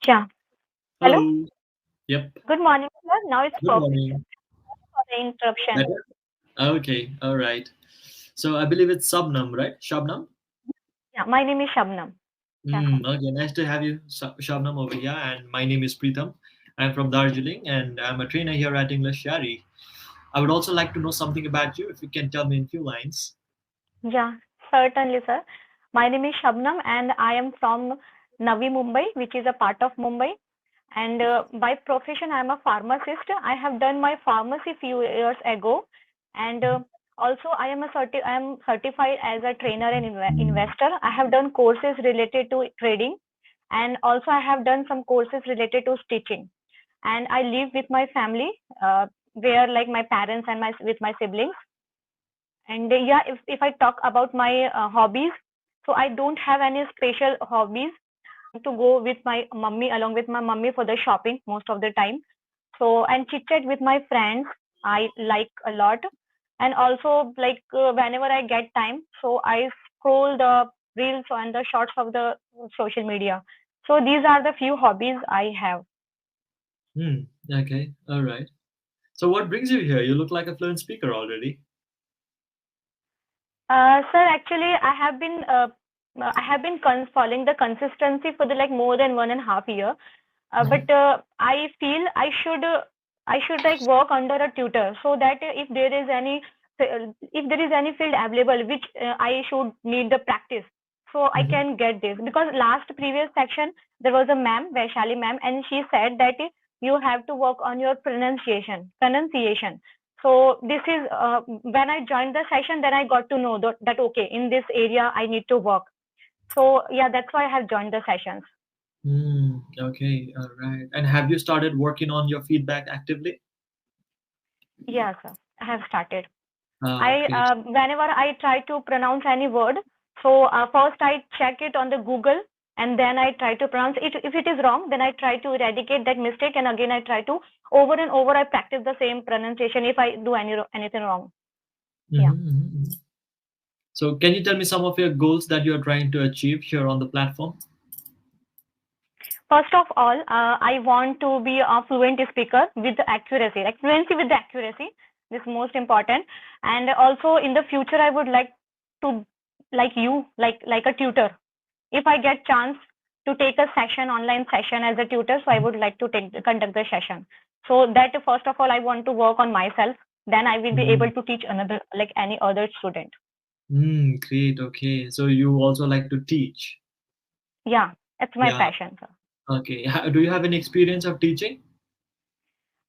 Yeah. Hello. Hello. Yep. Good morning, sir. Now it's Good perfect, sir. morning. For the interruption. Better? Okay. All right. So I believe it's Shabnam, right? Shabnam? Yeah, my name is Shabnam. Yeah. Okay. Nice to have you, Shabnam, over here. And my name is Pritam. I'm from Darjeeling, and I'm a trainer here at englishyaari. I would also like to know something about you, if you can tell me in few lines. Yeah, certainly, sir. My name is Shabnam and I am from Navi Mumbai, which is a part of Mumbai. And by profession, I am a pharmacist. I have done my pharmacy few years ago, and also I am certified as a trainer and investor. I have done courses related to trading, and also I have done some courses related to stitching. And I live with my family, where like my parents and my with my siblings. And yeah, if I talk about my hobbies, so I don't have any special hobbies. To go with my mummy along with my mummy for the shopping most of the time. So and chit chat with my friends, I like a lot. And also like whenever I get time, so I scroll the reels and the shorts of the social media. So these are the few hobbies I have. Okay. All right. So what brings you here? You look like a fluent speaker already. Sir, actually, I have been following the consistency for the like more than 1.5 year. But I feel I should like work under a tutor so that if there is any field available which I should need the practice, so I Mm-hmm. can get this. Because last previous section there was a ma'am, Vaishali ma'am, and she said that you have to work on your pronunciation. So this is when I joined the session, then I got to know that okay, in this area I need to work. So yeah, that's why I have joined the sessions. Okay. All right. And have you started working on your feedback actively? Yes, sir. I have started. I Okay. whenever I try to pronounce any word, so first I check it on the Google and then I try to pronounce it. If it is wrong, then I try to eradicate that mistake and again I try to over and over I practice the same pronunciation if I do anything wrong. Yeah. Mm-hmm. So, can you tell me some of your goals that you are trying to achieve here on the platform? First of all, I want to be a fluent speaker with accuracy, like fluency with the accuracy. This is most important. And also in the future, I would like to, like you, like a tutor. If I get chance to take a session, online session as a tutor, so I would like to conduct the session. So that first of all, I want to work on myself. Then I will be able Mm. to teach another, like any other student. Great. Okay. So you also like to teach? Yeah, it's my Yeah. passion, sir. Okay. Do you have any experience of teaching?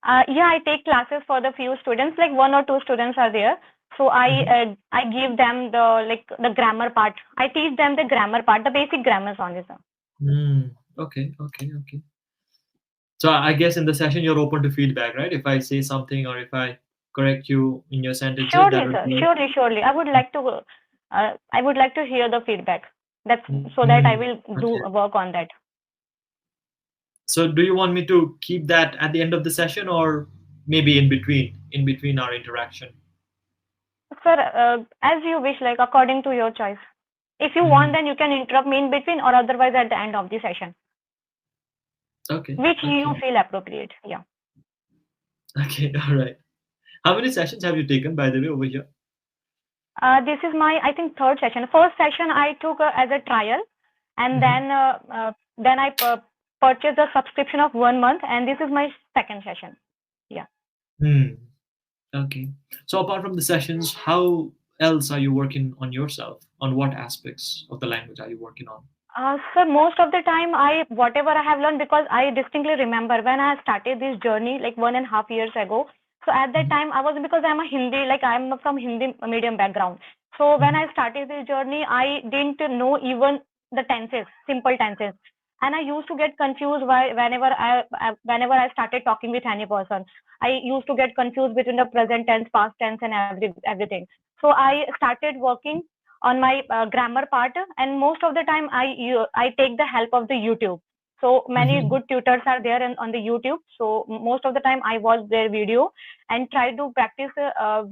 Yeah, I take classes for the few students, like one or two students are there. So Mhm. I give them the grammar part. I teach them the grammar part, the basic grammars only, sir. Okay. Okay. Okay. So I guess in the session you're open to feedback, right? If I say something or if I correct you in your sentences, that Surely, would sir. be. Surely. I would like to hear the feedback. That's so that I Mm. will do Okay. work on that. So do you want me to keep that at the end of the session or maybe in between our interaction? Sir, as you wish, like according to your choice. If you want, Mhm. then you can interrupt me in between, or otherwise at the end of the session, Okay. which you Okay. feel appropriate. Yeah. Okay. All right. How many sessions have you taken, by the way, over here? This is my, I think, third session. First session I took as a trial, and Hmm. then I purchased a subscription of 1 month, and this is my second session. Yeah. Hmm. Okay. So apart from the sessions, how else are you working on yourself? On what aspects of the language are you working on? So most of the time, I whatever I have learned, because I distinctly remember when I started this journey like 1.5 years ago. So at that Mhm. time, I was, because I'm a Hindi, like I'm from Hindi medium background. So when Mhm. I started this journey, I didn't know even the tenses, simple tenses, and I used to get confused whenever I started talking with any person. I used to get confused between the present tense, past tense, and everything. So I started working on my grammar part, and most of the time I take the help of the YouTube. So many Mhm. good tutors are there on the YouTube, so most of the time I watch their video and try to practice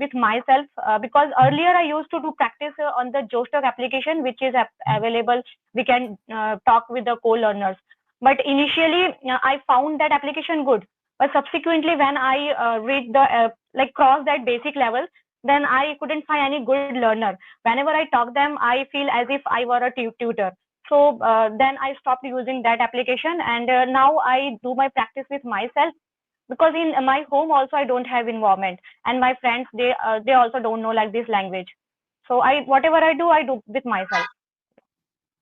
with myself, because earlier I used to do practice on the Jostock application, which is available. We can talk with the co-learners. But initially, I found that application good. But subsequently, when I read the like cross that basic level, then I couldn't find any good learner. Whenever I talk them, I feel as if I were a tutor. So then I stopped using that application, and now I do my practice with myself, because in my home also I don't have involvement, and my friends, they also don't know like this language. So I whatever I do with myself.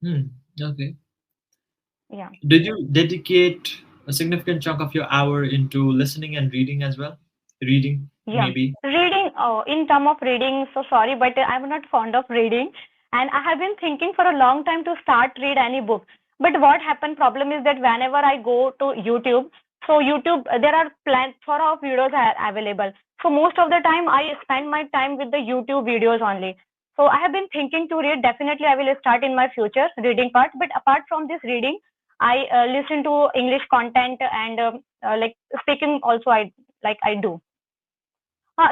Hmm. Okay. Yeah. Did you dedicate a significant chunk of your hour into listening and reading as well? Reading, Yeah. maybe. Reading, oh, in term of reading, so sorry, but I'm not fond of reading. And I have been thinking for a long time to start read any book. But what happened, problem is that whenever I go to YouTube, so YouTube, there are plethora of videos available. So most of the time I spend my time with the YouTube videos only. So I have been thinking to read. Definitely I will start in my future reading part. But apart from this reading, I listen to English content, and like speaking also I do.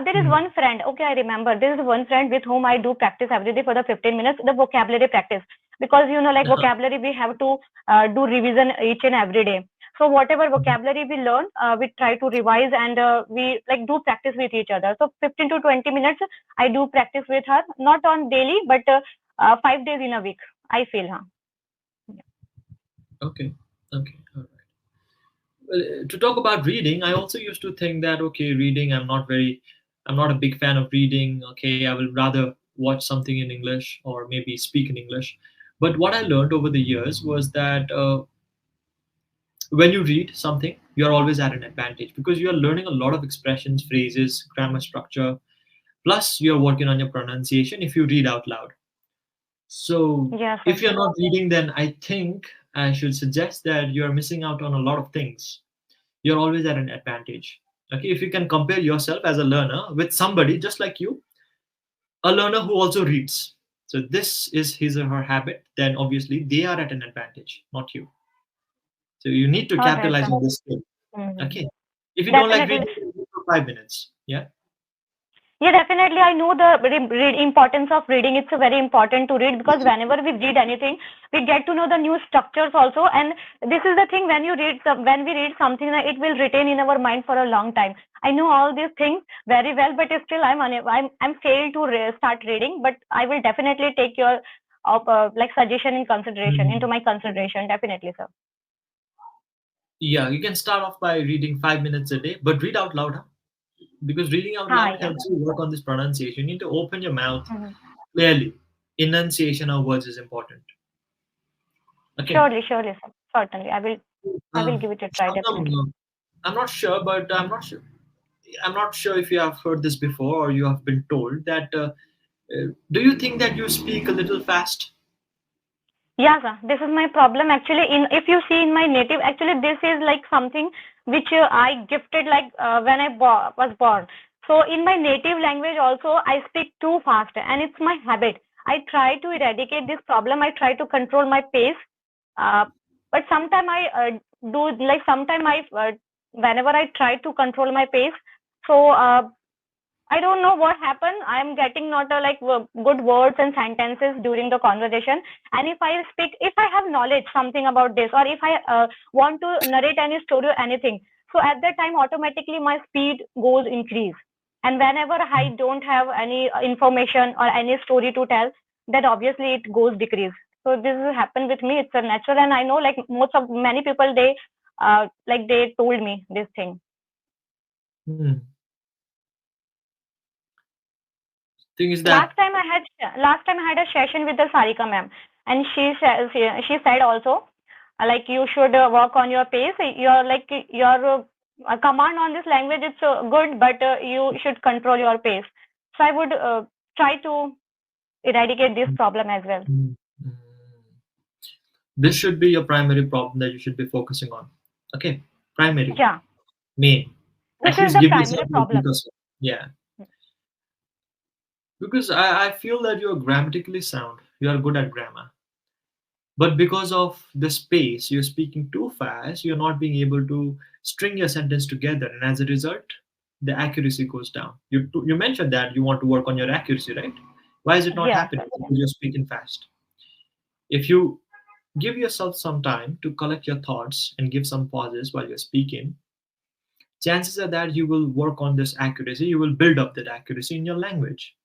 There is Hmm. one friend. Okay, I remember. There is one friend with whom I do practice every day for the 15 minutes, the vocabulary practice. Because, like vocabulary, we have to do revision each and every day. So whatever vocabulary we learn, we try to revise, and we like do practice with each other. So 15 to 20 minutes, I do practice with her, not on daily, but 5 days in a week. I feel, huh? Okay. Okay. All right. Well, to talk about reading, I also used to think that okay, reading, I'm not a big fan of reading. Okay, I will rather watch something in English or maybe speak in English. But what I learned over the years was that when you read something, you're always at an advantage because you're learning a lot of expressions, phrases, grammar structure. Plus, you're working on your pronunciation if you read out loud. So, Yes, if sir. you're not reading, then I think I should suggest that you're missing out on a lot of things. You're always at an advantage. Okay, if you can compare yourself as a learner with somebody just like you, a learner who also reads. So, this is his or her habit, then obviously they are at an advantage, not you. So, you need to All right, capitalize sir. on this skill. Mhm. Okay. If you don't like Definitely. reading, then read for 5 minutes. Yeah. Yeah, definitely. I know the importance of reading. It's very important to read, because whenever we read anything, we get to know the new structures also. And this is the thing, when when we read something, it will retain in our mind for a long time. I know all these things very well, but still I'm unable, I'm failed to start reading. But I will definitely take your like suggestion in consideration, into Mhm. my consideration. Definitely, sir. Yeah, you can start off by reading 5 minutes a day, but read out loud, huh? Because reading out Hi, loud yeah. helps you work on this pronunciation. You need to open your mouth Mhm. clearly. Enunciation of words is important. Okay. Surely, surely, sir. Certainly, I will give it a try. Shabnam, Definitely. I'm not sure, but I'm not sure if you have heard this before or you have been told that. Do you think that you speak a little fast? Yeah, sir. This is my problem actually. In If you see in my native, actually this is like something which I gifted like when I was born. So in my native language also I speak too fast, and it's my habit. I try to eradicate this problem. I try to control my pace, uh, but sometimes I do like sometimes I whenever I try to control my pace, so I don't know what happened. I'm getting not like good words and sentences during the conversation. And if I speak, if I have knowledge something about this, or if I want to narrate any story or anything, so at that time automatically my speed goes increase. And whenever I don't have any information or any story to tell, then obviously it goes decrease. So this has happened with me. It's a natural, and I know like many people, they like they told me this thing. Hmm. Thing is that. Last time I had a session with the Sarika ma'am, and she said also like you should work on your pace. Your command on this language, it's good, but you should control your pace. So I would try to eradicate this problem as well. Hmm. Hmm. This should be your primary problem that you should be focusing on. Okay, primary, Yeah, main. this At is least the give primary yourself a problem. focus. Yeah, because I feel that you're grammatically sound. You are good at grammar, but because of the space, you're speaking too fast. You're not being able to string your sentence together, and as a result, the accuracy goes down. You mentioned that you want to work on your accuracy, right? Why is it not Yes, happening? sir. Because you're speaking fast. If you Give yourself some time to collect your thoughts and give some pauses while you're speaking. Chances are that you will work on this accuracy, you will build up that accuracy in your language.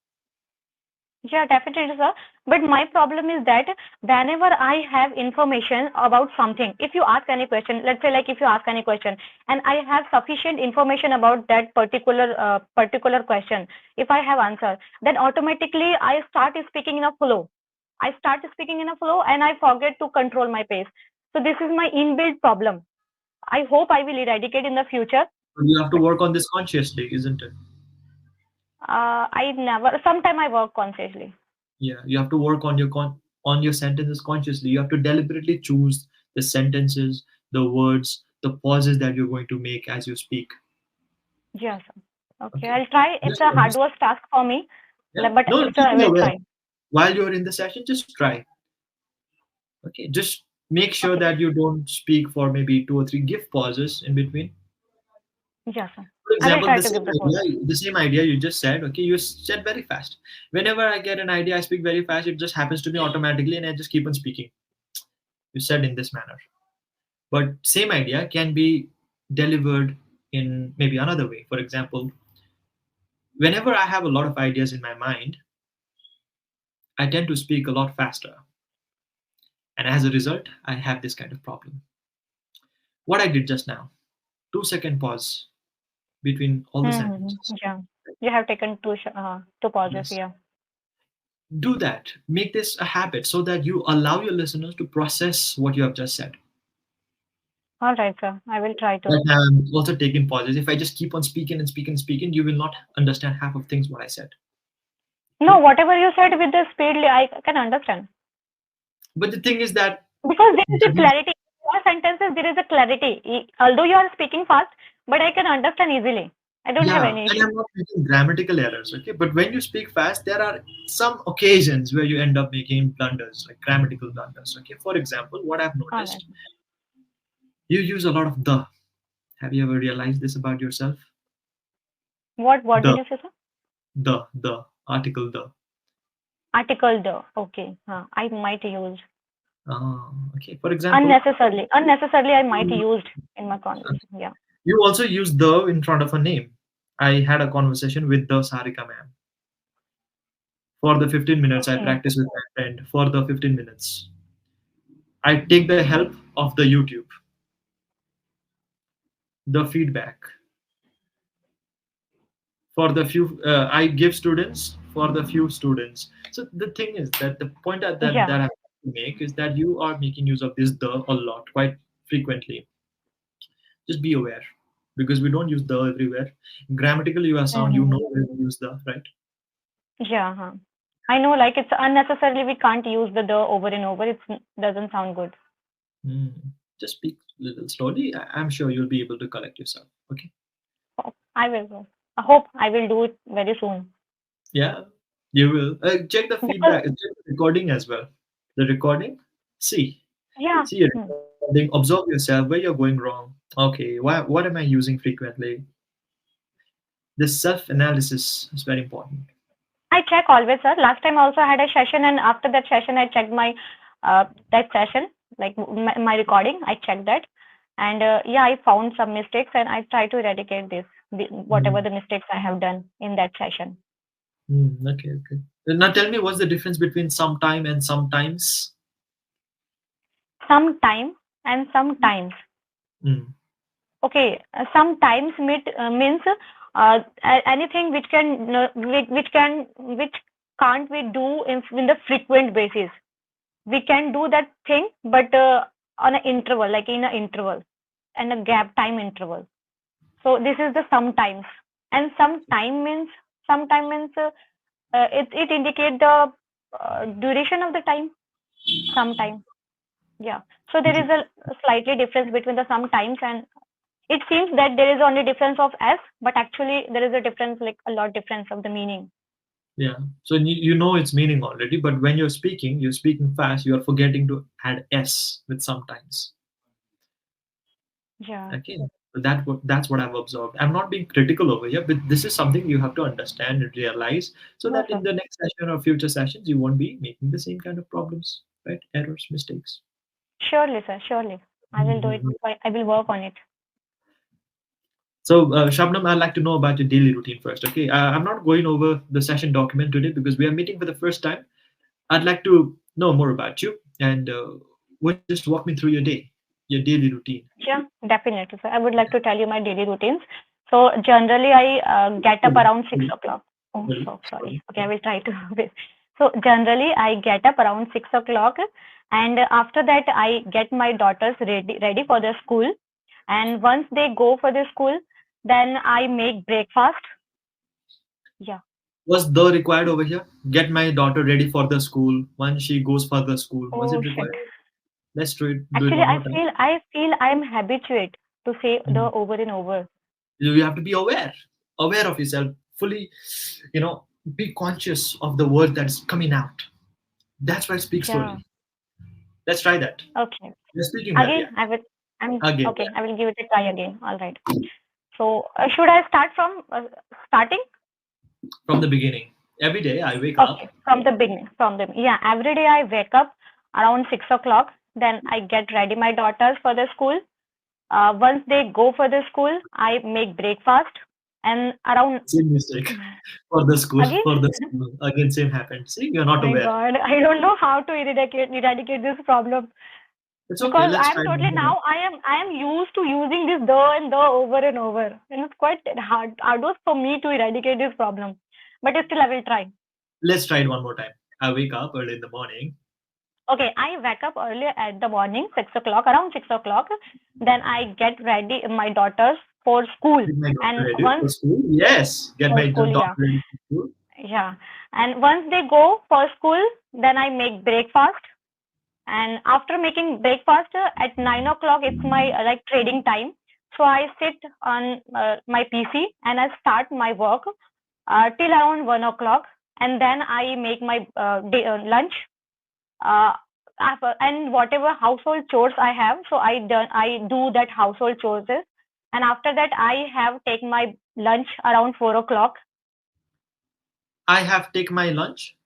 Yeah, definitely, sir. But my problem is that whenever I have information about something, if you ask any question, let's say like if you ask any question, and I have sufficient information about that particular question, if I have answer, then automatically I start speaking in a flow. I start speaking in a flow, and I forget to control my pace. So this is my inbuilt problem. I hope I will eradicate in the future. But you have to But work on this consciously, isn't it? I never. Sometime I work consciously. Yeah, you have to work on on your sentences consciously. You have to deliberately choose the sentences, the words, the pauses that you're going to make as you speak. Yes. Okay, Okay, I'll try. It's just a hard just work task for me, yeah. but No, it's a, just I be will aware. try. While you're in the session, just try. Okay, just make sure Okay. that you don't speak for maybe two or three. Give pauses in between. Yes, sir. For I will example, try to give the pause. the same idea you just said. Okay, you said very fast. Whenever I get an idea, I speak very fast. It just happens to me automatically, and I just keep on speaking. You said in this manner, but same idea can be delivered in maybe another way. For example, whenever I have a lot of ideas in my mind, I tend to speak a lot faster, and as a result, I have this kind of problem. What I did just now, 2 second pause between all the sentences. Yeah. You have taken two pauses Yes. here. Do that. Make this a habit so that you allow your listeners to process what you have just said. All right, sir. I will try to. But I'm also taking pauses. If I just keep on speaking and speaking and speaking, you will not understand half of things what I said. No, Okay. whatever you said with the speed, I can understand. But the thing is that Because there is a the clarity. In your sentences, there is a clarity. Although you are speaking fast, but I can understand easily. I don't have yeah, any and issue. I'm not making grammatical errors, okay? But when you speak fast, there are some occasions where you end up making blunders, like grammatical blunders, okay? For example, what I've All right. noticed, you use a lot of the. Have you ever realized this about yourself? What The, did you say, sir? the article the. Article the. Okay. I might use Okay. For example, unnecessarily. Unnecessarily, I might used in my conversation. Yeah. you also use the in front of a name. I had a conversation with the Sarika ma'am. For the 15 minutes, I Okay. practice with my friend. For the 15 minutes, I take the help of the YouTube, the feedback. For the few, I give students for the few students. So the thing is that the point that Yeah. I have to make is that you are making use of this the a lot, quite frequently. Just be aware, because we don't use the everywhere. Grammatically, you are sound. You know Mm-hmm. where to use the, right. Yeah. I know, like it's unnecessarily we can't use the over and over. It doesn't sound good. Mm. Just speak a little slowly. I'm sure you'll be able to collect yourself. Okay. I will go. I hope I will do it very soon. Yeah, you will. Check the Because feedback. Check the recording as well. The recording. See, yeah. see a recording. Observe yourself where you're going wrong. Okay, why? What am I using frequently? This self-analysis is very important. I check always, sir. Last time also I had a session, and after that session, I checked my that session, like my recording. I checked that, and yeah, I found some mistakes, and I try to eradicate whatever Mm. the mistakes I have done in that session. Okay, okay. Now tell me, what's the difference between sometime and sometimes? Sometime and sometimes. Mm. Okay, sometimes means anything which can't we do in the frequent basis. We can do that thing, but on an interval, like in an interval and a gap time interval. So this is the sometimes, and sometime means it indicate the duration of the time. Sometime, yeah. So there is a slightly difference between the sometimes, and it seems that there is only difference of s, but actually there is a difference, like a lot difference of the meaning. Yeah. So you know its meaning already, but when you're speaking fast, you are forgetting to add s with sometimes. Yeah. Okay. So that's what I've observed. I'm not being critical over here, but this is something you have to understand and realize, so No, that sir. in the next session or future sessions you won't be making the same kind of problems, right? Errors, mistakes. Surely, sir. Surely. I will do it. Mhm. I will work on it. So, Shabnam, I'd like to know about your daily routine first. Okay, I'm not going over the session document today because we are meeting for the first time. I'd like to know more about you, and would you just walk me through your day, your daily routine? Yeah, definitely, sir. I would like to tell you my daily routines. So generally, I get up Sorry, around 6 o'clock. Oh, so sorry. sorry. Okay, I will try to. So generally, I get up around 6 o'clock, and after that, I get my daughters ready for the school. And once they go for the school, then I make breakfast. Yeah. Was the required over here? Get my daughter ready for the school. Once she goes for the school, was Oh it shit. required? Let's do it Actually, one I more time. feel I feel I'm habituate to say the Mhm. over and over. You have to be aware of yourself, fully, you know, be conscious of the word that's coming out. That's why speak Yeah. slowly. Let's try that. Okay. You're speaking well, Again, yeah. I will. I'm Again, okay. yeah. I will give it a try again. All right. So, should I start from starting? From the beginning. Every day I wake up. Okay, from the beginning. From the yeah. Every day I wake up around 6 o'clock. Then I get ready my daughters for the school. Once they go for the school, I make breakfast. And around Same mistake. again, For the school. Again, same happened. See, you're not my aware. God, I don't know how to eradicate this problem. It's okay. Because Let's I'm try it totally one more time. now I am used to using this the and the over and over, and it's quite arduous for me to eradicate this problem. But still, I will try. Let's try it one more time. I wake up early in the morning. Okay, I wake up earlier at the morning, 6 o'clock, around 6 o'clock. Then I get ready my daughters for school, Get my daughter and ready once for school. Yes. Get for my school, daughter yeah, ready for school. yeah, and once they go for school, then I make breakfast. And after making breakfast at 9 o'clock, it's my like trading time. So I sit on my PC and I start my work till around 1 o'clock, and then I make my lunch. Uh, and whatever household chores I have, so I do that household chores. And after that, I have take my lunch around 4 o'clock. I have taken my lunch.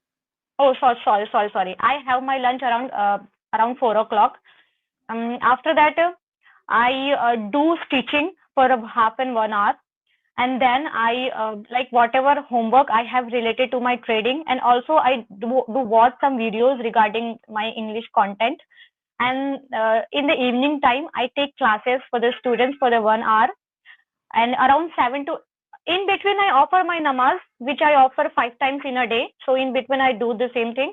Oh, sorry. I have my lunch around 4 o'clock. After that, I do stitching for a half and 1 hour, and then I like whatever homework I have related to my trading, and also I do watch some videos regarding my English content. And in the evening time, I take classes for the students for the 1 hour, and around 7 to in between I offer my namaz, which I offer 5 times in a day. So in between I do the same thing.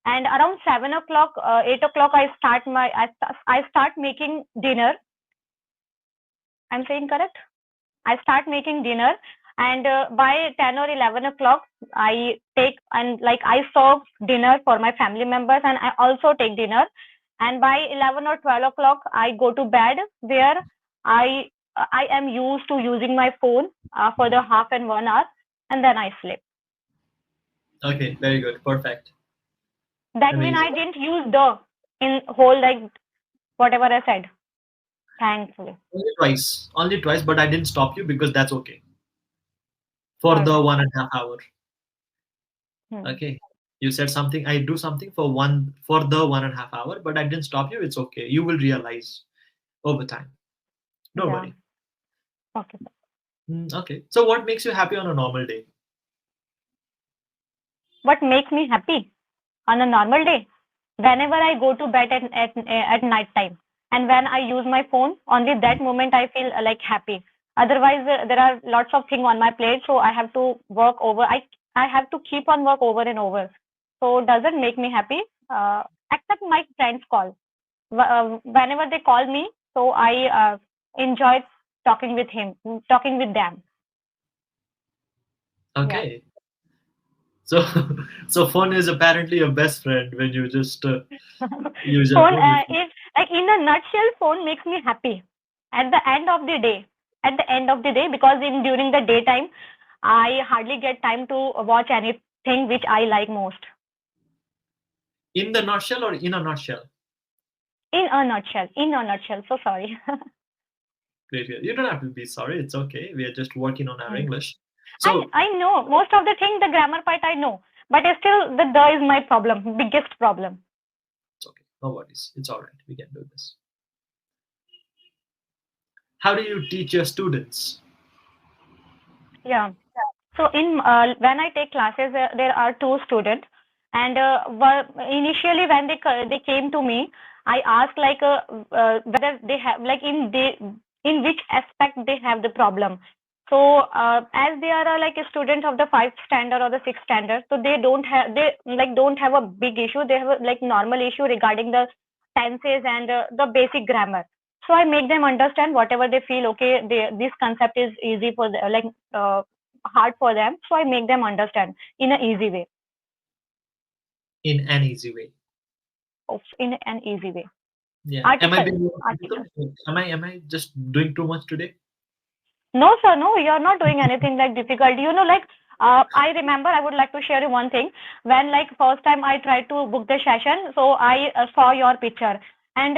And around 7 o'clock, 8 o'clock, I start making dinner. I'm saying correct? I start making dinner, and by 10 or 11 o'clock, I take and like I serve dinner for my family members, and I also take dinner. And by 11 or 12 o'clock, I go to bed, where I am used to using my phone for the half and 1 hour, and then I sleep. Okay, very good. Perfect. That means Amazing. I didn't use the in whole like whatever I said. Thankfully. Only twice, but I didn't stop you because that's okay. For All the right. 1.5 hour. Hmm. Okay. You said something, I do something for the 1.5 hour, but I didn't stop you. It's okay. You will realize over time. Don't Yeah. worry. Okay. Okay. So what makes you happy on a normal day? What makes me happy on a normal day? Whenever I go to bed at night time, and when I use my phone, only that moment I feel like happy. Otherwise, there are lots of things on my plate, so I have to work over. I have to keep on work over and over. So doesn't make me happy. Except my friends call. Whenever they call me, so I enjoy talking with them. Yeah. Okay. So so phone is apparently your best friend when you just use your Phone, phone with you. is like in a nutshell, phone makes me happy at the end of the day. At the end of the day, because in during the daytime, I hardly get time to watch anything which I like most. In the nutshell or in a nutshell? In a nutshell. So sorry. Great. You don't have to be sorry. It's okay. We are just working on our Mm. English. I So I know most of the thing, the grammar part I know, but still the is my problem, biggest problem. it's okay. No worries. It's all right. We can do this. How do you teach your students? Yeah. So in when I take classes, there are two students, and initially when they came to me, I asked like whether they have like in which aspect they have the problem. So as they are like a student of the fifth standard or the sixth standard, so they don't have a big issue. They have a like normal issue regarding the tenses and the basic grammar. So I make them understand whatever they feel. Okay, this concept is easy for the, like hard for them, so I make them understand in an easy way. In an easy way. In an easy way. Yeah. Am I Article. being Article. difficult? Am I just doing too much today? No, sir, no, you're not doing anything like difficult. Like I remember, I would like to share you one thing. When like first time I tried to book the session, so I saw your picture, and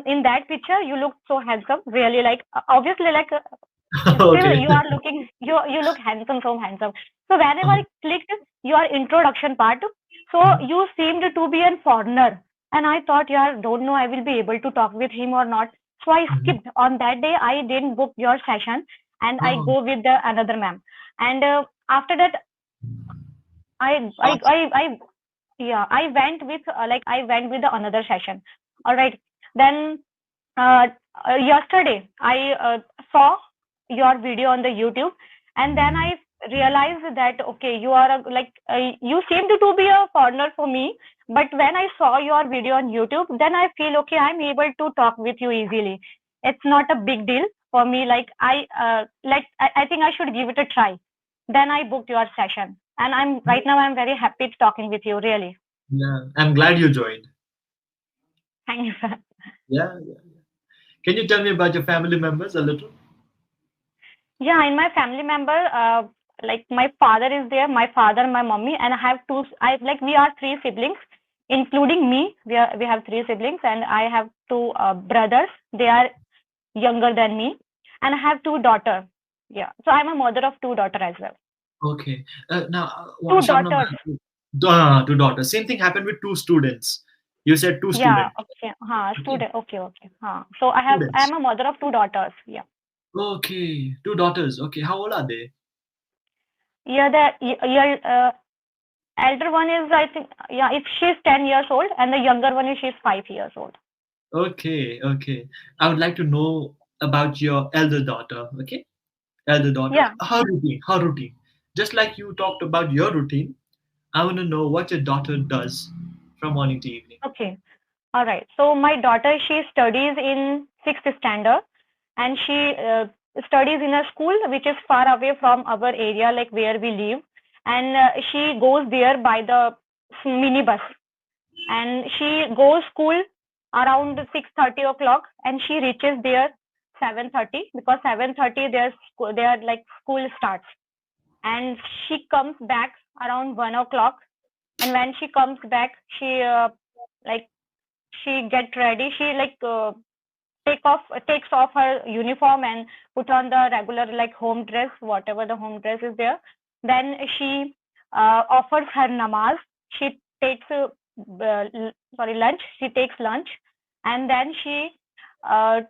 in that picture you look so handsome. Really, like obviously, like still Okay. you are looking, you look handsome, so handsome. So whenever I clicked your introduction part, so you seemed to be a foreigner, and I thought, yeah, don't know I will be able to talk with him or not. So I Mhm. skipped on that day. I didn't book your session, and I Oh, go with the another ma'am. And after that, I I awesome. I I yeah, I went with the another session. All right. Then uh, yesterday I saw your video on the YouTube, and then I realized that okay, you are you seem to be a foreigner for me. But when I saw your video on YouTube, then I feel okay, I'm able to talk with you easily. It's not a big deal for me. I think I should give it a try. Then I booked your session, and I'm very happy talking with you. Really, Yeah. I'm glad you joined. thank you. Yeah. Yeah. Can you tell me about your family members a little? Yeah, in my family member, like my father is there, my father, my mommy, and I have two. We are three siblings, including me. We have three siblings, and I have two brothers. They are younger than me, and I have two daughters. Yeah, so I'm a mother of two daughters as well. Okay. Now, Two Shabnam, daughters. two daughters. Same thing happened with two students. You said two Yeah. students. Okay. Okay. Student. Okay. Okay. So I Students. am a mother of two daughters. Yeah. Okay. Two daughters. Okay. How old are they? Yeah. Elder one is, I think, yeah, if she's 10 years old, and the younger one is she's 5 years old. Okay. Okay. I would like to know about your elder daughter. Okay. Elder daughter. Yeah. Her routine. Her routine. Just like you talked about your routine, I want to know what your daughter does from morning to evening. Okay. All right. So my daughter, she studies in sixth standard, and she studies in a school which is far away from our area, like where we live. And she goes there by the minibus, and she goes school around 6:30 o'clock, and she reaches there 7:30, because 7:30 their like school starts. And she comes back around 1 o'clock, and when she comes back, she like she get ready, she takes off her uniform and put on the regular like home dress, whatever the home dress is there. Then she offers her namaz. She takes lunch. She takes lunch, and then uh,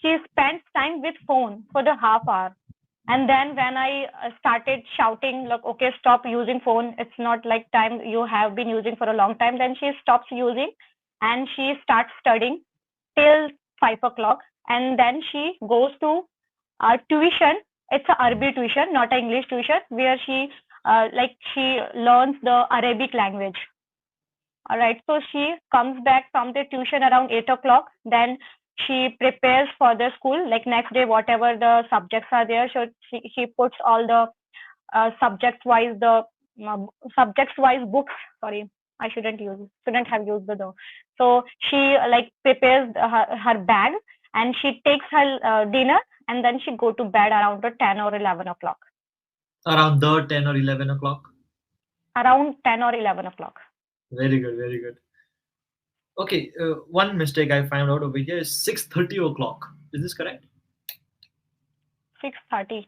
she spends time with phone for the half hour. And then when I started shouting, like, okay, stop using phone. It's not like time you have been using for a long time. Then she stops using, and she starts studying till 5 o'clock. And then she goes to tuition. It's a Arabic tuition, not an English tuition, where she learns the Arabic language. All right. So she comes back from the tuition around 8 o'clock. Then she prepares for the school. Like next day, whatever the subjects are there, so she puts all the uh, subjects wise books. Sorry, I shouldn't have used the though. So she like prepares her bag, and she takes her dinner, and then she go to bed around the 10 or 11 o'clock. Around the 10 or 11 o'clock. Around 10 or 11 o'clock. Very good. Very good. Okay. One mistake I found out over here is 6:30 o'clock. Is this correct? 6:30.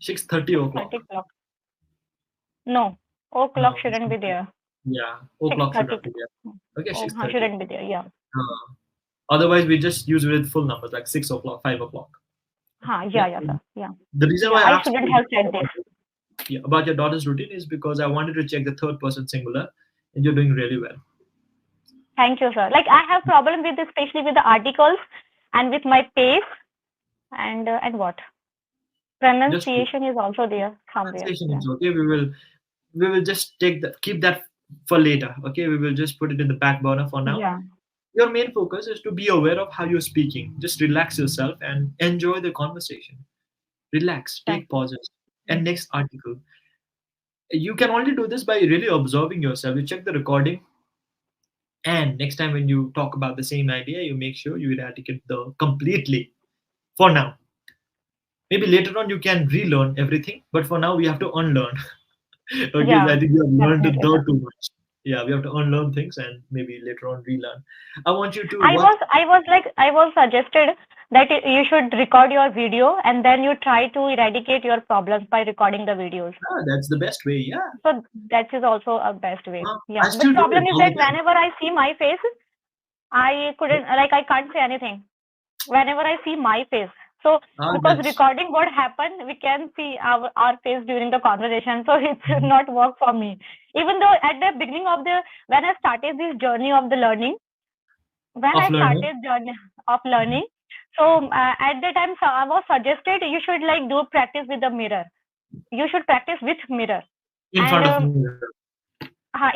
6:30 6:30 o'clock. o'clock. No, o'clock No. shouldn't be there. Yeah, Six o'clock should thirty. not be there. Okay, Oh, 6:30. shouldn't be there. Yeah. Otherwise, we just use it with full numbers like 6 o'clock, 5 o'clock. Yeah, Yeah. yeah, sir. Yeah. The reason Yeah, why I I asked shouldn't you have said this. yeah, about your daughter's routine is because I wanted to check the third person singular, and you're doing really well. Thank you, sir. Like I have problem with, especially with the articles and with my pace and what? Just Pronunciation is also there somewhere. pronunciation Yeah. is okay. We will just keep that for later. Okay, we will just put it in the back burner for now. Yeah. Your main focus is to be aware of how you're speaking. Just relax yourself and enjoy the conversation. Relax, Thank take you. pauses. And next article. You can only do this by really observing yourself. You check the recording, and next time when you talk about the same idea, you make sure you eradicate the completely. For now, maybe later on you can relearn everything, but for now we have to unlearn. Okay, so Yeah, I think we have learned the definitely, sir. dirt too much. Yeah, we have to unlearn things and maybe later on relearn. I want you to watch. I was suggested that you should record your video and then you try to eradicate your problems by recording the videos. Ah, that's the best way. Yeah, So that is also a best way. I Yeah. But still do it problem is all the that time. whenever I see my face, I can't say anything. Whenever I see my face. So Ah, because that's recording what happened, we can see our face during the conversation. So it should not work for me. Even though at the beginning of the when I started this journey of the learning, when of I learning started journey of learning, so at the time so I was suggested you should like do practice with the mirror. You should practice with mirror in and front of me.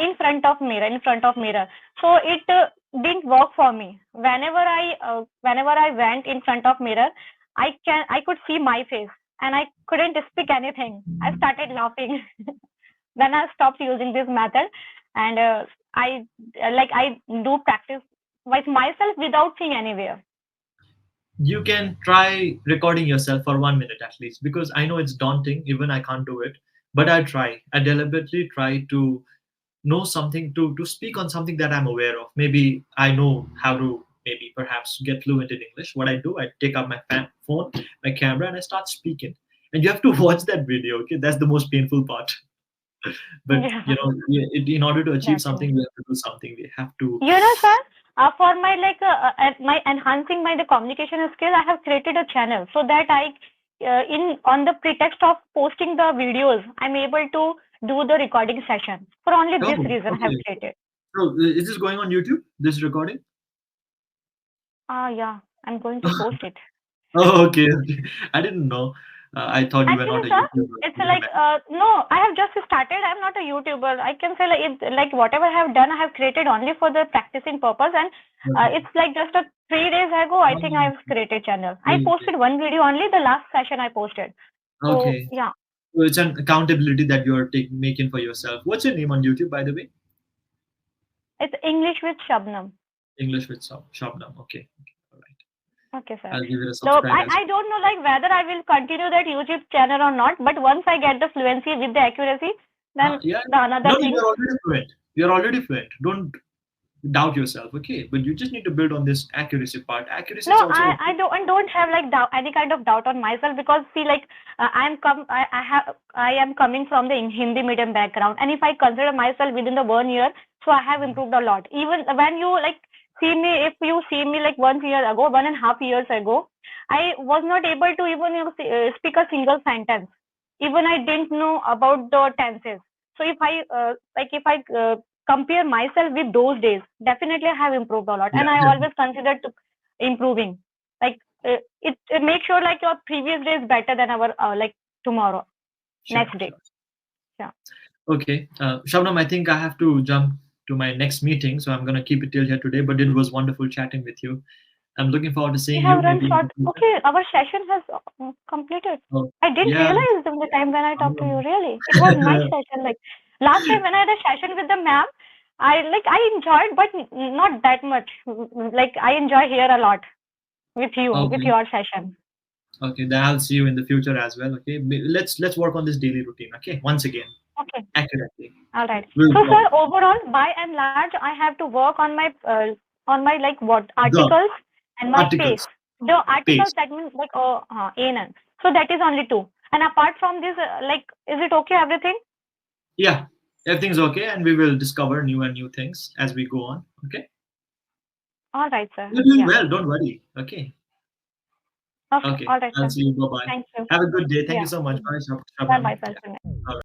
in front of mirror. So it didn't work for me. Whenever I went in front of mirror, I could see my face and I couldn't speak anything. I started laughing. Then I stopped using this method, and I do practice with myself without seeing anywhere. You can try recording yourself for 1 minute at least, because I know it's daunting. Even I can't do it, but I deliberately try to know something, to speak on something that I'm aware of. Maybe I know how to maybe perhaps get fluent in English. What I do, I take up my phone, my camera, and I start speaking. And you have to watch that video. Okay, that's the most painful part. But Yeah, in order to achieve something, definitely. we have to do something. We have to. Sir, for my my enhancing my the communication skill, I have created a channel so that I, in on the pretext of posting the videos, I'm able to do the recording session. For only Oh, this reason, I have okay. created. So is this going on YouTube? This recording? Yeah, I'm going to post it. Oh, okay, okay. I didn't know. I thought you were not Actually, a sir, YouTuber. it's You were like no, I have just started. I'm not a YouTuber. I can say like whatever I have done, I have created only for the practicing purpose, and okay. it's like just a 3 days ago. I think Um, I've created channel. I okay. posted one video only. The last session I posted. So Okay. yeah, So it's an accountability that you're making for yourself. What's your name on YouTube, by the way? it's English with Shabnam. English with Shabnam. Okay. Okay. All right. Okay, sir. I'll give it a So subscribe as I don't know like whether I will continue that YouTube channel or not. But once I get the fluency with the accuracy, well. then Yeah. the another No, no, thing. you're already fluent. You're already fluent. Don't doubt yourself. Okay. But you just need to build on this accuracy part. Accuracy No, is also I don't have like any kind of doubt on myself because see like I am coming from the Hindi medium background, and if I consider myself within the 1 year, so I have improved a lot. Even when you like see me, if you see me like 1 year ago, 1.5 years ago, I was not able to even speak a single sentence. Even I didn't know about the tenses. So if I compare myself with those days, definitely I have improved a lot, yeah. and I always consider to improving. Like it makes sure like your previous day is better than our like tomorrow, Sure. next day. Sure. Yeah. Okay, Shabnam, I think I have to jump to my next meeting, so I'm gonna keep it till here today. But it was wonderful chatting with you. I'm looking forward to We seeing you have run maybe in short. the future. Okay, our session has completed. Oh, I didn't yeah. realize the time when I talked to you. um, Really, it was nice session. Like last time when I had a session with the ma'am, I enjoyed, but not that much. Like I enjoy here a lot with you with okay, your session. okay. Then I'll see you in the future as well. Okay, let's work on this daily routine. Okay, once again, Okay. accurately. All right. We'll So, talk sir, overall, by and large, I have to work on my like what the articles and my pace. articles, The articles pace. that means like ANN. So that is only two. And apart from this, like, is it okay everything? Yeah, Everything's okay, and we will discover new and new things as we go on. Okay, All right, sir. you're doing Yeah. well. Don't worry. Okay, Okay. okay. All right, I'll sir. see you. Bye bye. Thank you. Have a good day. Thank you Yeah. so much. Bye, Bye Shabnam. bye, sir. Yeah. Good night. All right.